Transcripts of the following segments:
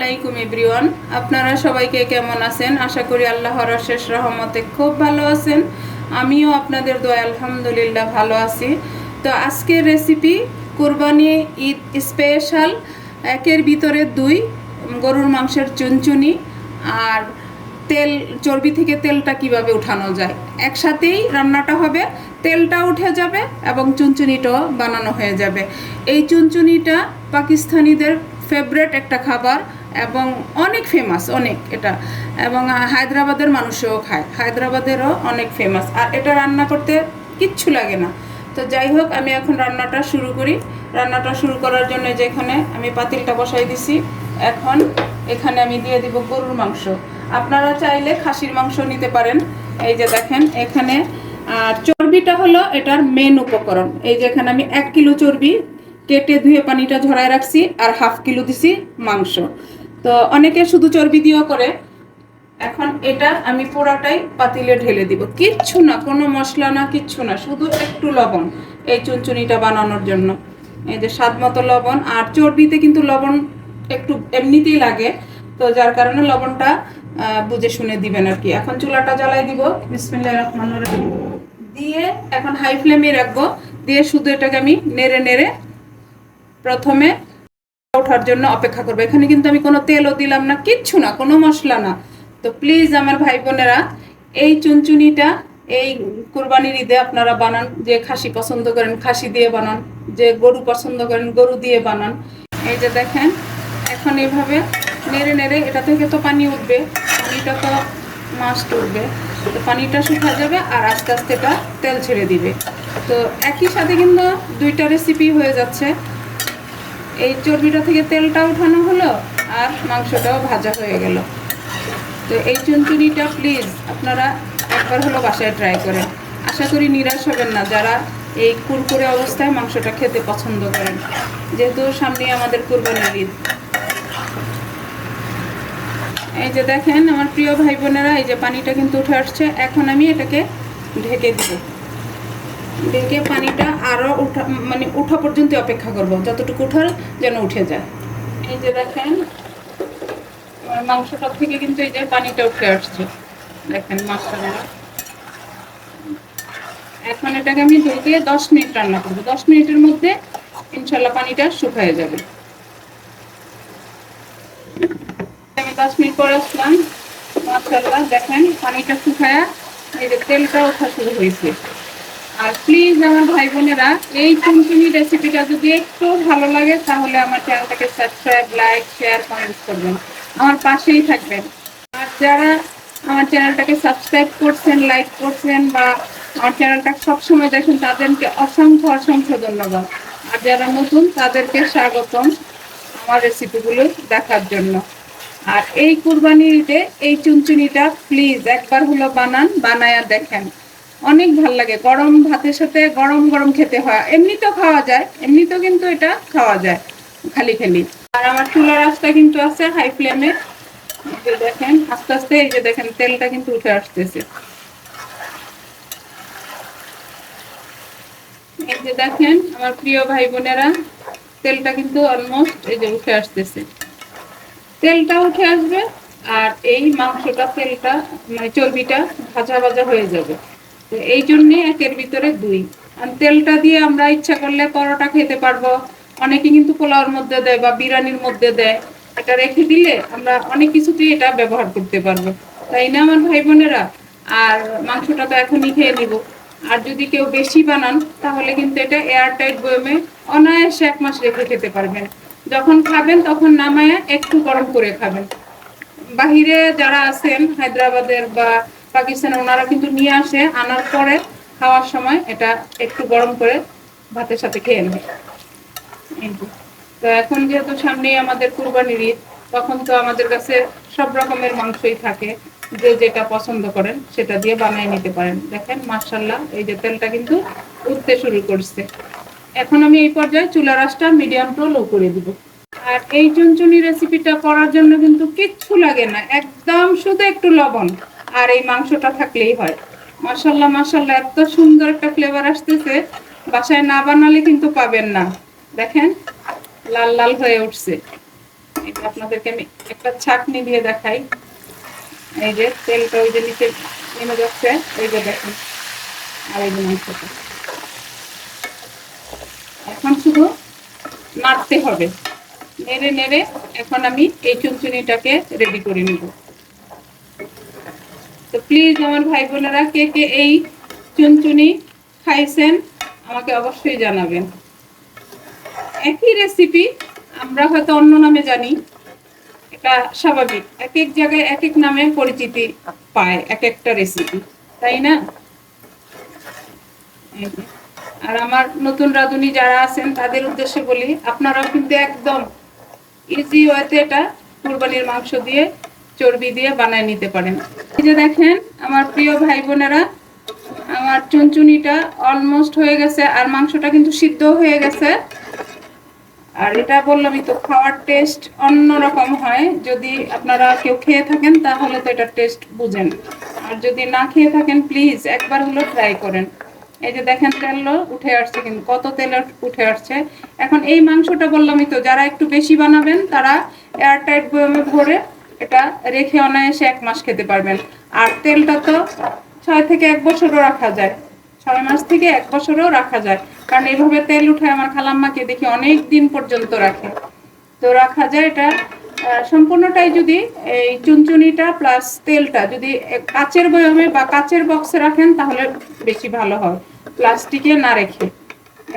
আলাইকুম এভরিওয়ান, আপনারা সবাইকে কেমন আছেন? আশা করি আল্লাহর অশেষ রহমতে খুব ভালো আছেন। আমিও আপনাদের দোয়ায় আলহামদুলিল্লাহ ভালো আছি। তো আজকের রেসিপি কুরবানি ঈদ স্পেশাল একের ভিতরে দুই, গরুর মাংসের চুনচুনি আর তেল, চর্বি থেকে তেলটা কিভাবে উঠানো যায়। একসাথেই রান্নাটা হবে, তেলটা উঠে যাবে এবং চুনচুনিটাও বানানো হয়ে যাবে। এই চুনচুনিটা পাকিস্তানিদের ফেভারেট একটা খাবার এবং অনেক ফেমাস, অনেক এটা, এবং হায়দ্রাবাদের মানুষও খায়, হায়দ্রাবাদেরও অনেক ফেমাস। আর এটা রান্না করতে কিচ্ছু লাগে না। তো যাই হোক, আমি এখন রান্নাটা শুরু করি। রান্নাটা শুরু করার জন্য যেখানে আমি পাতিলটা বসাই দিছি, এখন এখানে আমি দিয়ে দিব গরুর মাংস। আপনারা চাইলে খাসির মাংস নিতে পারেন। এই যে দেখেন এখানে, আর চর্বিটা হলো এটার মেন উপকরণ। এই যে এখানে আমি 1 কিলো চর্বি কেটে ধুয়ে পানিটা ঝরায় রাখছি, আর হাফ কিলো দিছি মাংস। তো অনেকে শুধু চর্বি দিয়েও করে। এখন এটা আমি পুরাটাই পাতিলে ঢেলে দিব, কিচ্ছু না, কোনো মশলা না, কিচ্ছু না, শুধু একটু লবণ এই চুনচুনিটা বানানোর জন্য। এই যে স্বাদ মতো লবণ, আর চর্বিতে কিন্তু লবণ একটু এমনিতেই লাগে, তো যার কারণে লবণটা বুঝে শুনে দিবেন আর কি। এখন চুলাটা জ্বালাই দিব, বিসমিল্লাহির রহমানির রহিম দিয়ে এখন হাই ফ্লেমে রাখবো। দিয়ে শুধু এটাকে আমি নেড়ে নেড়ে প্রথমে ওঠার জন্য অপেক্ষা করবো। এখানে কিন্তু আমি কোনো তেলও দিলাম না, কিচ্ছু না, কোনো মশলা না। তো প্লিজ আমার ভাই বোনেরা, এই চুনচুনিটা এই কুরবানির ঈদে আপনারা বানান। যে খাসি পছন্দ করেন খাসি দিয়ে বানান, যে গরু পছন্দ করেন গরু দিয়ে বানান। এই যে দেখেন এখন এইভাবে নেড়ে নেড়ে, এটা থেকে তো পানি উঠবে, পানিটা তো মাস্ট উঠবে, তো পানিটা শুকা যাবে আর আস্তে আস্তে এটা তেল ছেড়ে দিবে। তো একই সাথে কিন্তু দুইটা রেসিপি হয়ে যাচ্ছে। এই চর্বিটা থেকে তেলটা উঠানো হলো আর মাংসটাও ভাজা হয়ে গেল। তো এই চুনচুনিটা প্লিজ আপনারা একবার হলো বাসায় ট্রাই করেন। আশা করি নিরাশ হবেন না যারা এই কুরকুরে অবস্থায় মাংসটা খেতে পছন্দ করেন, যেহেতু সামনে আমাদের কুরবানির ঈদ। এই যে দেখেন আমার প্রিয় ভাই বোনেরা, এই যে পানিটা কিন্তু উঠে আসছে। এখন আমি এটাকে ঢেকে দিব, ঢেকে পানিটা আরও উঠা পর্যন্ত অপেক্ষা করব, যতটুকু উঠার যেন উঠে যায়। এই যে দেখেন মাংসটা থেকে কিন্তু এই যে পানিটা উঠে আসছে, দেখেন মাংসটা। এখন এটাকে আমি ঢেকে 10 মিনিট রান্না করবো। 10 মিনিটের মধ্যে ইনশাল্লাহ পানিটা শুকিয়ে যাবে। আমি 10 মিনিট পরে আসলাম, মাশাআল্লাহ দেখেন পানিটা শুকায়া এই যে তেলটা ওঠা শুরু হয়েছে। আর প্লিজ আমার ভাই বোনেরা, এই চুনচুনি রেসিপিটা যদি একটু ভালো লাগে তাহলে আমার চ্যানেলটাকে সাবস্ক্রাইব, লাইক, শেয়ার, কমেন্ট করবেন, আমার পাশেই থাকবেন। আর যারা আমার চ্যানেলটাকে সাবস্ক্রাইব করছেন, লাইক করছেন বা আমার চ্যানেলটা সবসময় দেখেন, তাদেরকে অসংখ্য অসংখ্য ধন্যবাদ। আর যারা নতুন তাদেরকে স্বাগতম আমার রেসিপিগুলো দেখার জন্য। আর এই কুরবানির ঈদে এই চুনচুনিটা প্লিজ একবার হলো বানান, বানায়া দেখেন, অনেক ভাল লাগে। গরম ভাতের সাথে গরম গরম খেতে হয়, এমনিতেও খাওয়া যায়, এমনিতেও কিন্তু এটা খাওয়া যায় খালি খালি। আর আমার চুলার আঁচটা কিন্তু আছে হাই ফ্লেমে। এই যে দেখেন আস্তে আস্তে, এই যে দেখেন তেলটা কিন্তু উঠে আসতেছে। এই যে দেখেন আমার প্রিয় ভাই বোনেরা, তেলটা কিন্তু অলমোস্ট এই যে উঠে আসতেছে, তেলটা উঠে আসবে আর এই মাংসটা তেলটা মানে চর্বিটা ভাজা ভাজা হয়ে যাবে। তো এই জন্যে একের ভিতরে দুই। আর তেলটা দিয়ে আমরা ইচ্ছা করলে পরোটা খেতে পারবো, অনেকে কিন্তু পোলাওর মধ্যে দেয় বা বিরিয়ানির মধ্যে দেয়। এটা রেখে দিলে আমরা অনেক কিছুতেই এটা ব্যবহার করতে পারবো, তাই না আমার ভাই বোনেরা? আর মাংসটা তো এখনই খেয়ে নিব। আর যদি কেউ বেশি বানান তাহলে কিন্তু এটা এয়ারটাইট বয়মে অনায়াসে 1 মাস রেখে খেতে পারবেন। যখন খাবেন তখন নামায়া একটু গরম করে খাবেন। বাহিরে যারা আছেন হায়দ্রাবাদের বা পাকিস্তানের, ওনারা কিন্তু নিয়ে আসে, আনার পরে খাওয়ার সময় এটা একটু গরম করে ভাতের সাথে খেয়ে নেয়। তো এখন যেহেতু সামনেই আমাদের কুরবানির ঈদ, তখন তো আমাদের কাছে সব রকমের মাংসই থাকে, যে যেটা পছন্দ করেন সেটা দিয়ে বানিয়ে নিতে পারেন। দেখেন মাশাআল্লাহ এই যে তেলটা কিন্তু উঠতে শুরু করছে। এখন আমি এই পর্যায়ে চুলার আঁচটা মিডিয়াম টু লো করে দিব। আর এই চুনচুনি রেসিপিটা করার জন্য কিন্তু কিচ্ছু লাগে না, একদম শুধু একটু লবণ আর এই মাংসটা থাকলেই হয়। মাশাআল্লাহ মাশাআল্লাহ, এত সুন্দর একটা ফ্লেভার আসতেছে, বাসায় না বানালে কিন্তু পাবেন না। দেখেন লাল লাল হয়ে উঠছে। এটা আপনাদেরকে আমি একটা ছাঁকনি দিয়ে দেখাই। এই যে তেলটা ওই যে নিচে নেমে যাচ্ছে, এই যে দেখুন। আর এই যে মাংসটা এখন শুধু নাড়তে হবে, নেড়ে নেড়ে এখন আমি এই চুনচুনিটাকে রেডি করে নিব। তো প্লিজ আমার ভাই বোনেরা কে কে এই চুনচুনি খাইছেন আমাকে অবশ্যই জানাবেন। একই রেসিপি আমরা হয়তো অন্য নামে জানি, এটা স্বাভাবিক, এক এক জায়গায় এক এক নামে পরিচিতি পায় এক একটা রেসিপি, তাই না? আর আমার নতুন রাঁধুনি যারা আছেন তাদের উদ্দেশ্যে বলি, আপনারাও কিন্তু একদম ইজি ওয়েতে এটা কুরবানির মাংস দিয়ে চর্বি দিয়ে বানায় নিতে পারেন। এই যে দেখেন আমার প্রিয় ভাই বোনেরা, আমার চুনচুনিটা অলমোস্ট হয়ে গেছে, আর মাংসটা কিন্তু সিদ্ধ হয়ে গেছে। আর এটা বললামই তো, খাওয়ার টেস্ট অন্যরকম হয়। যদি আপনারা কেউ খেয়ে থাকেন তাহলে তো এটার টেস্ট বুঝেন, আর যদি না খেয়ে থাকেন প্লিজ একবার হলো ট্রাই করেন। এই যে দেখেন তেল উঠে আসছে, কিন্তু কত তেল উঠে আসছে। এখন এই মাংসটা বললামই তো, যারা একটু বেশি বানাবেন তারা এয়ারটাইট বয়ামে ভরে এটা রেখে অনায়াসে 1 মাস খেতে পারবেন। আর তেলটা তো 6 থেকে 1 বছরও রাখা যায়, 6 মাস থেকে 1 বছরও রাখা যায়। কারণ এইভাবে তেল উঠে আমার খালাম্মাকে দেখি অনেক দিন পর্যন্ত রাখে, তো রাখা যায়। এটা সম্পূর্ণটাই যদি এই চুনচুনিটা প্লাস তেলটা যদি কাচের বয়ামে বা কাচের বক্সে রাখেন তাহলে বেশি ভালো হয়, প্লাস্টিকে না রেখে।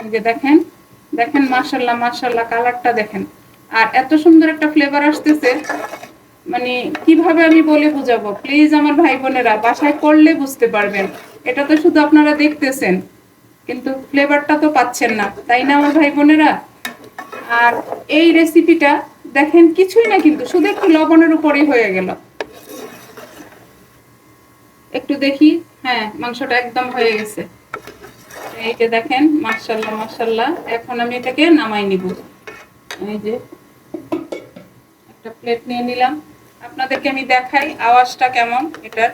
এই যে দেখেন, দেখেন মাশাল্লাহ মাশাল্লাহ কালারটা দেখেন, আর এত সুন্দর একটা ফ্লেভার আসতেছে, মানে কিভাবে আমি বলে বুঝাবো। প্লিজ আমার ভাই বোনেরা বাসায় করলে বুঝতে পারবেন। এটা তো শুধু আপনারা দেখতেছেন কিন্তু ফ্লেভারটা তো পাচ্ছেন না, তাই না আমার ভাই বোনেরা? আর এই রেসিপিটা দেখেন কিছুই না, কিন্তু শুধু একটু লবণের উপরেই হয়ে গেল। একটু দেখি, হ্যাঁ মাংসটা একদম হয়ে গেছে। এই যে দেখেন মাশাআল্লাহ মাশাআল্লাহ। এখন আমি এটাকে নামাই নিব। এই যে একটা প্লেট নিয়ে নিলাম, আপনাদেরকে আমি দেখাই আওয়াজটা কেমন এটার।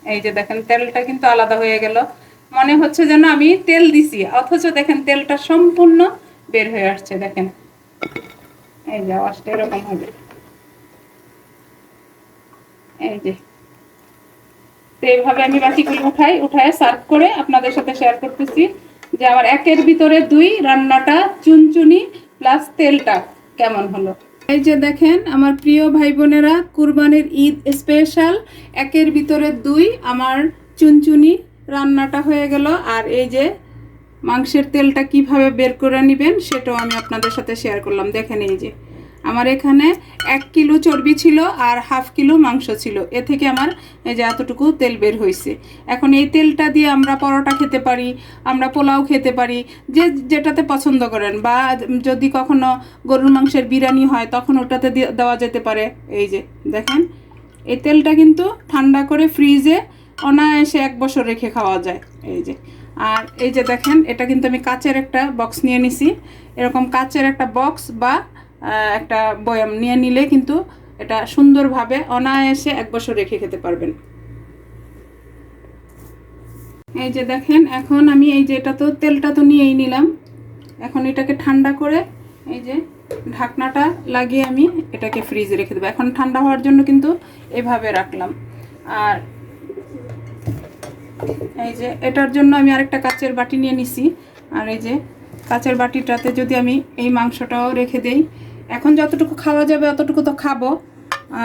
এই যে দেখেন তেলটা কিন্তু আলাদা হয়ে গেল, মনে হচ্ছে যেন আমি তেল দিছি, অথচ দেখেন তেলটা সম্পূর্ণ বের হয়ে আসছে। দেখেন এই যে আওয়াজটা এরকম হবে। এই যে তো এইভাবে আমি বাকিগুলো উঠায় সার্ভ করে আপনাদের সাথে শেয়ার করতেছি যে আমার 1-এর ভিতরে 2 রান্নাটা চুনচুনি প্লাস তেলটা কেমন হলো। এই যে দেখেন আমার প্রিয় ভাই বোনেরা, কুরবানির ঈদ স্পেশাল 1-এর ভিতরে 2 আমার চুনচুনি রান্নাটা হয়ে গেল। আর এই যে মাংসের তেলটা কিভাবে বের করে নেবেন সেটাও আমি আপনাদের সাথে শেয়ার করলাম। দেখেন এই যে আমার এখানে 1 কিলো চর্বি ছিল আর 1/2 কিলো মাংস ছিল, এ থেকে আমার এই যে এতটুকু তেল বের হয়েছে। এখন এই তেলটা দিয়ে আমরা পরোটা খেতে পারি, আমরা পোলাও খেতে পারি, যে যেটাতে পছন্দ করেন, বা যদি কখনো গরুর মাংসের বিরিয়ানি হয় তখন ওটাতে দেওয়া যেতে পারে। এই যে দেখেন এই তেলটা কিন্তু ঠান্ডা করে ফ্রিজে অনায়াসে 1 বছর রেখে খাওয়া যায়। এই যে, আর এই যে দেখেন এটা কিন্তু আমি কাচের একটা বক্স নিয়ে নিছি। এরকম কাচের একটা বক্স বা একটা বয়াম নিয়ে নিলে কিন্তু এটা সুন্দরভাবে অনায়াসে 1 বছর রেখে খেতে পারবেন। এই যে দেখেন এখন আমি এই যে এটা তো তেলটা তো নিয়েই নিলাম, এখন এটাকে ঠান্ডা করে এই যে ঢাকনাটা লাগিয়ে আমি এটাকে ফ্রিজে রেখে দেবো। এখন ঠান্ডা হওয়ার জন্য কিন্তু এভাবে রাখলাম। আর এই যে এটার জন্য আমি আরেকটা কাচের বাটি নিয়ে নিছি, আর এই যে কাচের বাটিটাতে যদি আমি এই মাংসটাও রেখে দেই, এখন যতটুকু খাওয়া যাবে অতটুকু তো খাবো,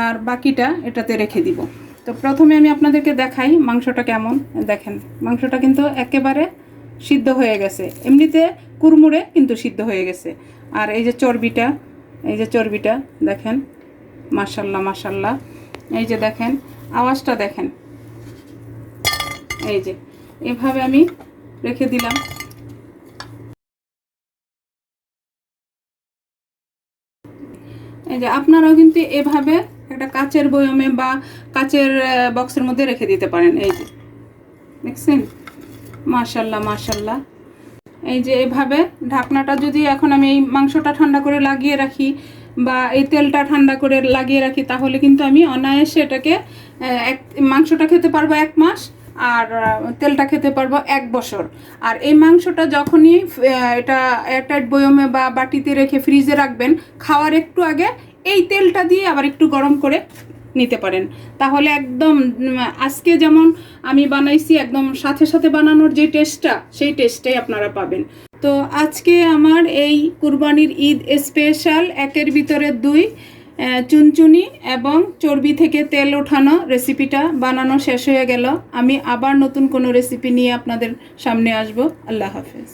আর বাকিটা এটাতে রেখে দিব। তো প্রথমে আমি আপনাদেরকে দেখাই মাংসটা কেমন। দেখেন মাংসটা কিন্তু একেবারে সিদ্ধ হয়ে গেছে, এমনিতে কুড়মুড়ে কিন্তু সিদ্ধ হয়ে গেছে। আর এই যে চর্বিটা, এই যে চর্বিটা দেখেন মাশাল্লাহ মাশাল্লাহ। এই যে দেখেন আওয়াজটা দেখেন। এই যে এভাবে আমি রেখে দিলাম। এই যে আপনারাও কিন্তু এভাবে একটা কাচের বয়মে বা কাচের বক্সের মধ্যে রেখে দিতে পারেন। এই যে দেখছেন মাশাল্লাহ মাশাল্লাহ। এই যে এভাবে ঢাকনাটা যদি এখন আমি এই মাংসটা ঠান্ডা করে লাগিয়ে রাখি বা এই তেলটা ঠান্ডা করে লাগিয়ে রাখি, তাহলে কিন্তু আমি অনায়াসে এটাকে মাংসটা খেতে পারবো 1 মাস, আর তেলটা খেতে পারবো 1 বছর। আর এই মাংসটা যখনই এটা এয়ারটাইট বয়মে বা বাটিতে রেখে ফ্রিজে রাখবেন, খাওয়ার একটু আগে এই তেলটা দিয়ে আবার একটু গরম করে নিতে পারেন, তাহলে একদম আজকে যেমন আমি বানাইছি একদম সাথে সাথে বানানোর যে টেস্টটা, সেই টেস্টটাই আপনারা পাবেন। তো আজকে আমার এই কুরবানির ঈদ স্পেশাল 1-এর ভিতরে 2 চুনচুনি এবং চর্বি থেকে তেল ওঠানো রেসিপিটা বানানো শেষ হয়ে গেল। আমি আবার নতুন কোনো রেসিপি নিয়ে আপনাদের সামনে আসব। আল্লাহ হাফেজ।